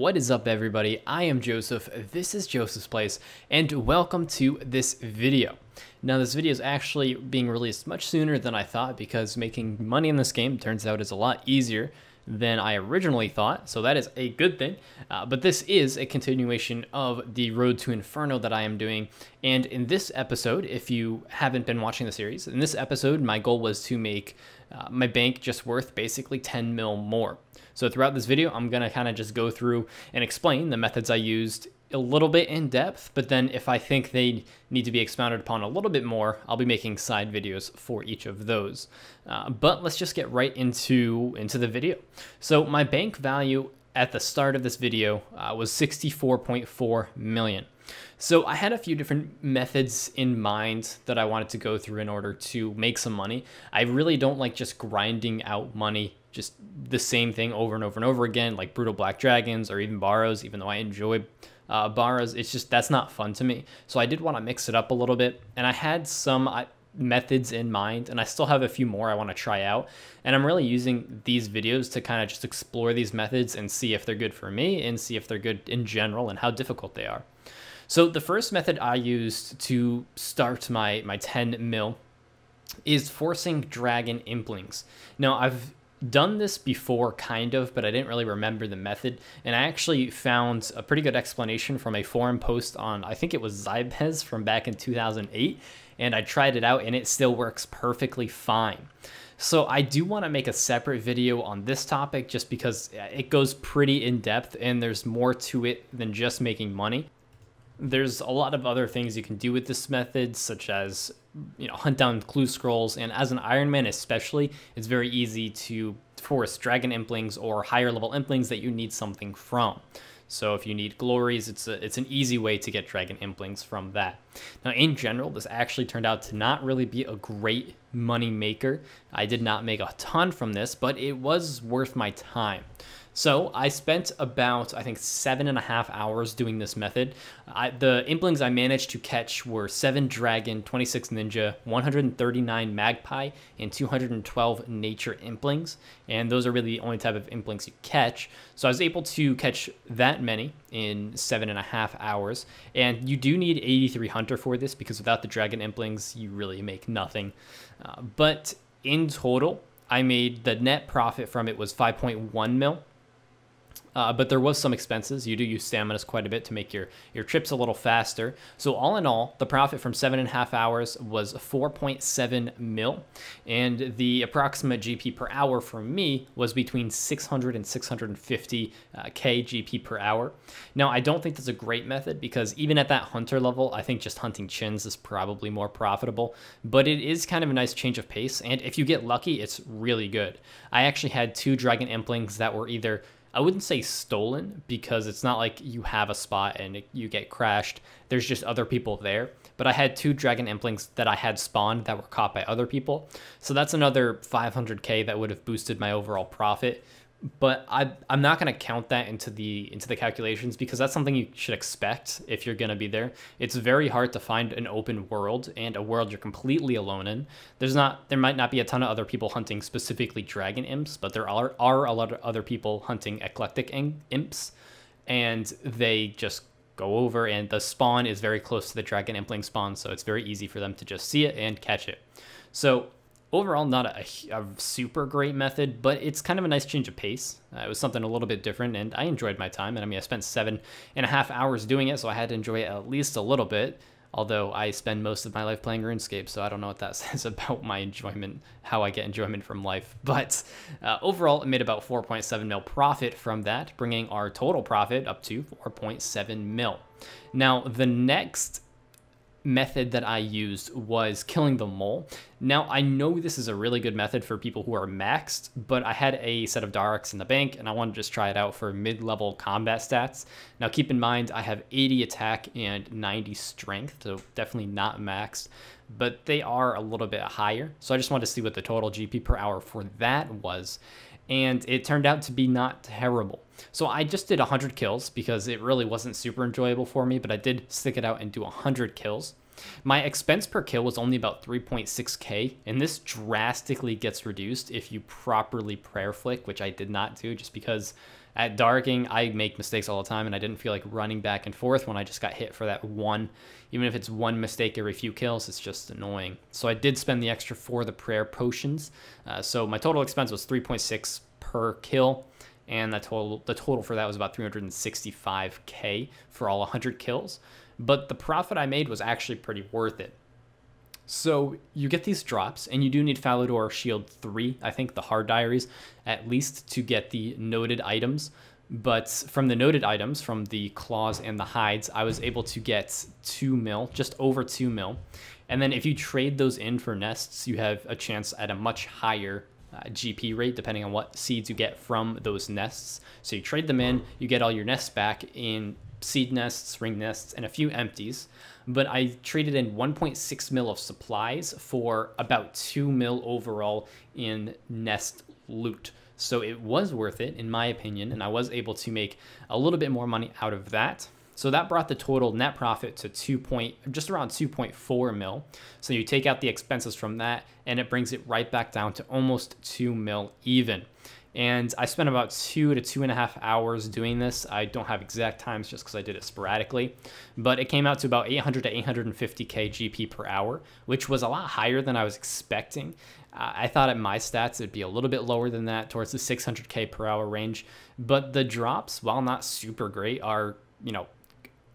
What is up, everybody? I am Joseph, this is Joseph's Place, and welcome to this video. Now, this video is actually being released much sooner than I thought because making money in this game turns out is a lot easier than I originally thought, so that is a good thing. But this is a continuation of the Road to Inferno that I am doing, and in this episode, if you haven't been watching the series, in this episode, my goal was to make my bank just worth basically 10 mil more. So throughout this video, I'm going to kind of just go through and explain the methods I used a little bit in depth, but then if I think they need to be expounded upon a little bit more, I'll be making side videos for each of those. But let's just get right into the video. So my bank value at the start of this video was 64.4 million. So I had a few different methods in mind that I wanted to go through in order to make some money. I really don't like just grinding out money, just the same thing over and over and over again, like Brutal Black Dragons or even Barrows, even though I enjoy Barrows. It's just, that's not fun to me. So I did want to mix it up a little bit, and I had some methods in mind, and I still have a few more I want to try out. And I'm really using these videos to kind of just explore these methods and see if they're good for me and see if they're good in general and how difficult they are. So the first method I used to start my 10 mil is forcing dragon implings. Now, I've done this before, kind of, but I didn't really remember the method, and I actually found a pretty good explanation from a forum post on, I think it was Zybez from back in 2008, and I tried it out and it still works perfectly fine. So I do want to make a separate video on this topic just because it goes pretty in depth and there's more to it than just making money. There's a lot of other things you can do with this method, such as, hunt down clue scrolls, and as an Iron Man especially, it's very easy to force dragon implings or higher level implings that you need something from. So if you need glories, it's an easy way to get dragon implings from that. Now, in general, this actually turned out to not really be a great money maker. I did not make a ton from this, but it was worth my time. So I spent about, I think, 7.5 hours doing this method. The implings I managed to catch were 7 dragon, 26 ninja, 139 magpie, and 212 nature implings. And those are really the only type of implings you catch. So I was able to catch that many in 7.5 hours. And you do need 83 hunter for this, because without the dragon implings, you really make nothing. But in total, I made the net profit from it was 5.1 mil. But there was some expenses. You do use stamina quite a bit to make your trips a little faster. So all in all, the profit from 7.5 hours was 4.7 mil. And the approximate GP per hour for me was between 600 and 650 K GP per hour. Now, I don't think that's a great method because even at that hunter level, I think just hunting chins is probably more profitable. But it is kind of a nice change of pace. And if you get lucky, it's really good. I actually had 2 dragon implings that were either, I wouldn't say stolen, because it's not like you have a spot and you get crashed. There's just other people there. But I had 2 dragon implings that I had spawned that were caught by other people. So that's another 500K that would have boosted my overall profit. But I'm not going to count that into the calculations because that's something you should expect if you're going to be there. It's very hard to find an open world and a world you're completely alone in. There might not be a ton of other people hunting specifically dragon imps, but there are a lot of other people hunting eclectic imps, and they just go over, and the spawn is very close to the dragon impling spawn, so it's very easy for them to just see it and catch it. So overall, not a super great method, but it's kind of a nice change of pace. It was something a little bit different, and I enjoyed my time. And I mean, I spent 7.5 hours doing it, so I had to enjoy it at least a little bit. Although I spend most of my life playing RuneScape, so I don't know what that says about my enjoyment, how I get enjoyment from life. But overall, I made about 4.7 mil profit from that, bringing our total profit up to 4.7 mil. Now, the next method that I used was killing the mole. Now, I know this is a really good method for people who are maxed, but I had a set of Darks in the bank and I wanted to just try it out for mid-level combat stats. Now, keep in mind, I have 80 attack and 90 strength, so definitely not maxed, but they are a little bit higher. So I just wanted to see what the total GP per hour for that was, and it turned out to be not terrible. So I just did 100 kills because it really wasn't super enjoyable for me, but I did stick it out and do 100 kills. My expense per kill was only about 3.6k, and this drastically gets reduced if you properly prayer flick, which I did not do just because At darking, I make mistakes all the time, and I didn't feel like running back and forth when I just got hit for that one. Even if it's one mistake every few kills, it's just annoying. So I did spend the extra for the prayer potions. So my total expense was 3.6 per kill, and the total for that was about 365k for all 100 kills. But the profit I made was actually pretty worth it. So you get these drops, and you do need Falador Shield 3, I think the hard diaries, at least to get the noted items. But from the noted items, from the claws and the hides, I was able to get 2 mil, just over 2 mil. And then if you trade those in for nests, you have a chance at a much higher GP rate, depending on what seeds you get from those nests. So you trade them in, you get all your nests back in seed nests, ring nests, and a few empties. But I traded in 1.6 mil of supplies for about 2 mil overall in nest loot. So it was worth it, in my opinion, and I was able to make a little bit more money out of that. So that brought the total net profit to just around 2.4 mil. So you take out the expenses from that, and it brings it right back down to almost 2 mil even. And I spent about 2 to 2.5 hours doing this. I don't have exact times just because I did it sporadically, but it came out to about 800 to 850k GP per hour, which was a lot higher than I was expecting. I thought at my stats it'd be a little bit lower than that, towards the 600k per hour range. But the drops, while not super great, are, you know,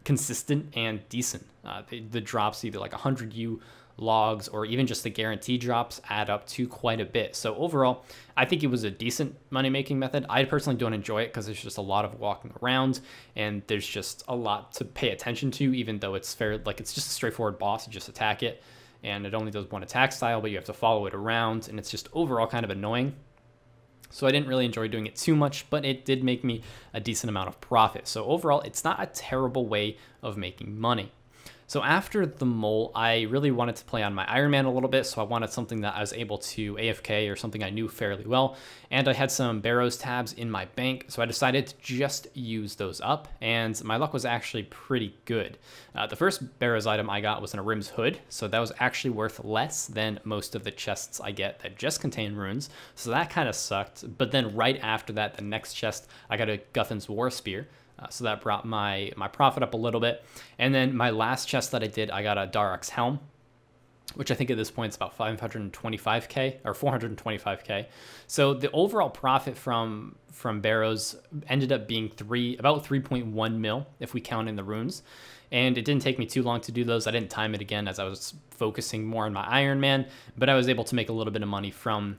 consistent and decent. The drops, either like 100U logs or even just the guarantee drops, add up to quite a bit. So overall, I think it was a decent money-making method. I personally don't enjoy it because there's just a lot of walking around, and there's just a lot to pay attention to, even though it's fair, like it's just a straightforward boss. You just attack it, and it only does one attack style, but you have to follow it around, and it's just overall kind of annoying. So I didn't really enjoy doing it too much, but it did make me a decent amount of profit. So overall, it's not a terrible way of making money. So after the mole, I really wanted to play on my Iron Man a little bit, so I wanted something that I was able to AFK, or something I knew fairly well, and I had some Barrows tabs in my bank, so I decided to just use those up, and my luck was actually pretty good. The first Barrows item I got was in a Rim's Hood, so that was actually worth less than most of the chests I get that just contain runes, so that kind of sucked. But then right after that, the next chest, I got a Guthan's War Spear. So that brought my profit up a little bit. And then my last chest that I did, I got a Darok's Helm, which I think at this point is about 525k or 425k. So the overall profit from Barrows ended up being about 3.1 mil if we count in the runes. And it didn't take me too long to do those. I didn't time it again as I was focusing more on my Iron Man, but I was able to make a little bit of money from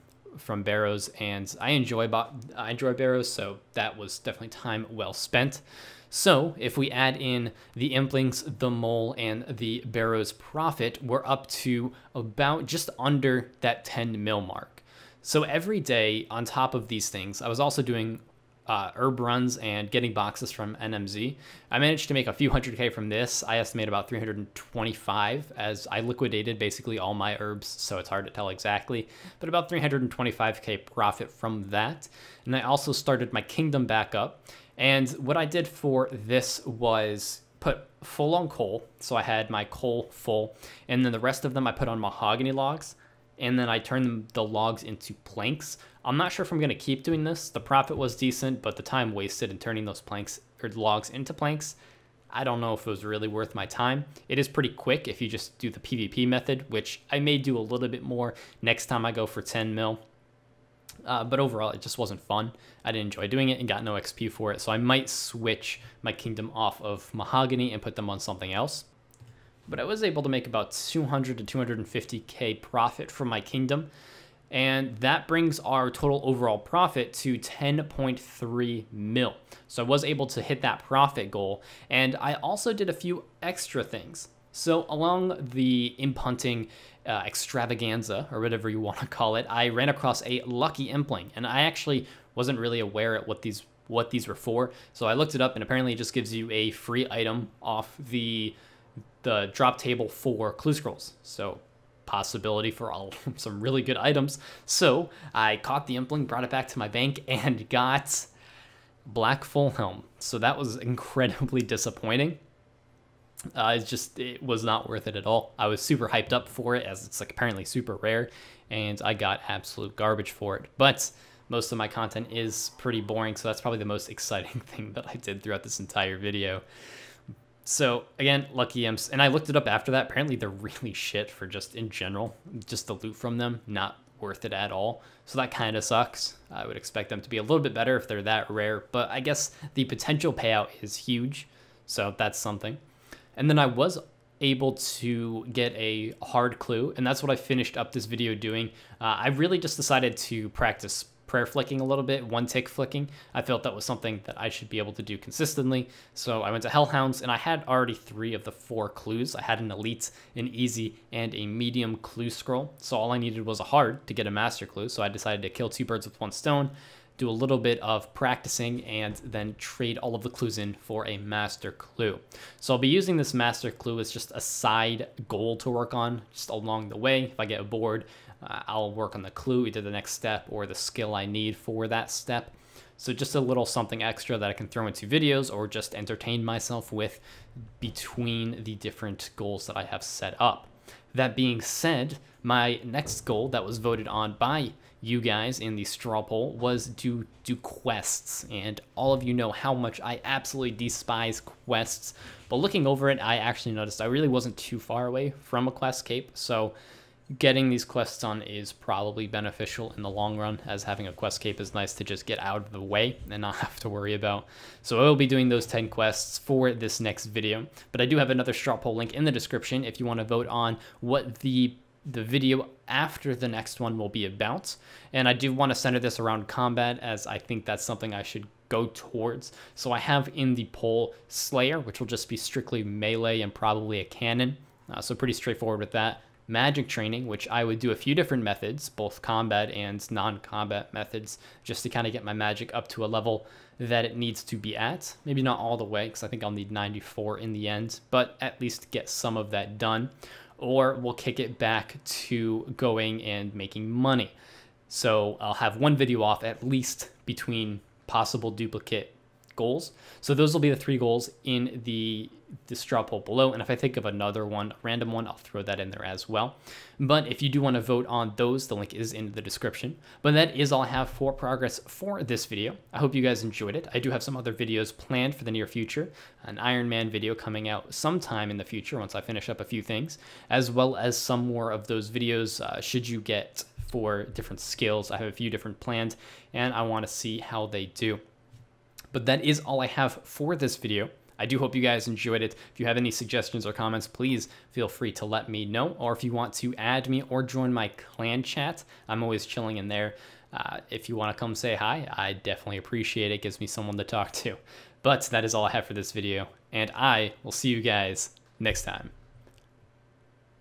Barrows, and I enjoy Barrows, so that was definitely time well spent. So if we add in the Implings, the Mole, and the Barrows profit, we're up to about just under that 10 mil mark. So every day on top of these things, I was also doing herb runs and getting boxes from NMZ. I managed to make a few 100k from this. I estimate about 325 as I liquidated basically all my herbs, so it's hard to tell exactly, but about 325k profit from that. And I also started my kingdom back up. And what I did for this was put full on coal. So I had my coal full, and then the rest of them I put on mahogany logs, and then I turned the logs into planks. I'm not sure if I'm going to keep doing this. The profit was decent, but the time wasted in turning those planks or logs into planks, I don't know if it was really worth my time. It is pretty quick if you just do the PvP method, which I may do a little bit more next time I go for 10 mil. But overall, it just wasn't fun. I didn't enjoy doing it and got no XP for it, so I might switch my kingdom off of mahogany and put them on something else. But I was able to make about 200 to 250k profit from my kingdom, and that brings our total overall profit to 10.3 mil. So I was able to hit that profit goal, and I also did a few extra things. So along the imp hunting extravaganza, or whatever you want to call it, I ran across a lucky impling, and I actually wasn't really aware of what these were for. So I looked it up, and apparently it just gives you a free item off the drop table for clue scrolls. So possibility for some really good items. So I caught the impling, brought it back to my bank, and got Black Full Helm. So that was incredibly disappointing. It was not worth it at all. I was super hyped up for it, as it's like apparently super rare, and I got absolute garbage for it. But most of my content is pretty boring, so that's probably the most exciting thing that I did throughout this entire video. So again, lucky imps, and I looked it up after that. Apparently they're really shit for just in general, just the loot from them, not worth it at all. So that kind of sucks. I would expect them to be a little bit better if they're that rare, but I guess the potential payout is huge. So that's something. And then I was able to get a hard clue, and that's what I finished up this video doing. I really just decided to practice prayer flicking a little bit, one tick flicking. I felt that was something that I should be able to do consistently. So I went to Hellhounds, and I had already 3 of the 4 clues. I had an elite, an easy, and a medium clue scroll. So all I needed was a hard to get a master clue. So I decided to kill 2 birds with 1 stone, do a little bit of practicing, and then trade all of the clues in for a master clue. So I'll be using this master clue as just a side goal to work on just along the way. If I get bored, I'll work on the clue, either the next step or the skill I need for that step. So just a little something extra that I can throw into videos or just entertain myself with between the different goals that I have set up. That being said, my next goal that was voted on by you guys in the straw poll was to do quests, and all of you know how much I absolutely despise quests, but looking over it, I actually noticed I really wasn't too far away from a quest cape, so getting these quests on is probably beneficial in the long run, as having a quest cape is nice to just get out of the way and not have to worry about. So I will be doing those 10 quests for this next video, but I do have another straw poll link in the description if you want to vote on what the video after the next one will be about. And I do want to center this around combat, as I think that's something I should go towards. So I have in the poll Slayer, which will just be strictly melee and probably a cannon. So pretty straightforward with that. Magic training, which I would do a few different methods, both combat and non-combat methods, just to kind of get my magic up to a level that it needs to be at. Maybe not all the way, because I think I'll need 94 in the end, but at least get some of that done. Or we'll kick it back to going and making money. So I'll have one video off at least between possible duplicate goals. So those will be the 3 goals in the straw poll below, and if I think of another one, a random one, I'll throw that in there as well. But if you do want to vote on those, the link is in the description. But that is all I have for progress for this video. I hope you guys enjoyed it. I do have some other videos planned for the near future, an Iron Man video coming out sometime in the future once I finish up a few things, as well as some more of those videos should you get for different skills. I have a few different plans, and I want to see how they do. But that is all I have for this video. I do hope you guys enjoyed it. If you have any suggestions or comments, please feel free to let me know. Or if you want to add me or join my clan chat, I'm always chilling in there. If you want to come say hi, I definitely appreciate it. It gives me someone to talk to. But that is all I have for this video, and I will see you guys next time.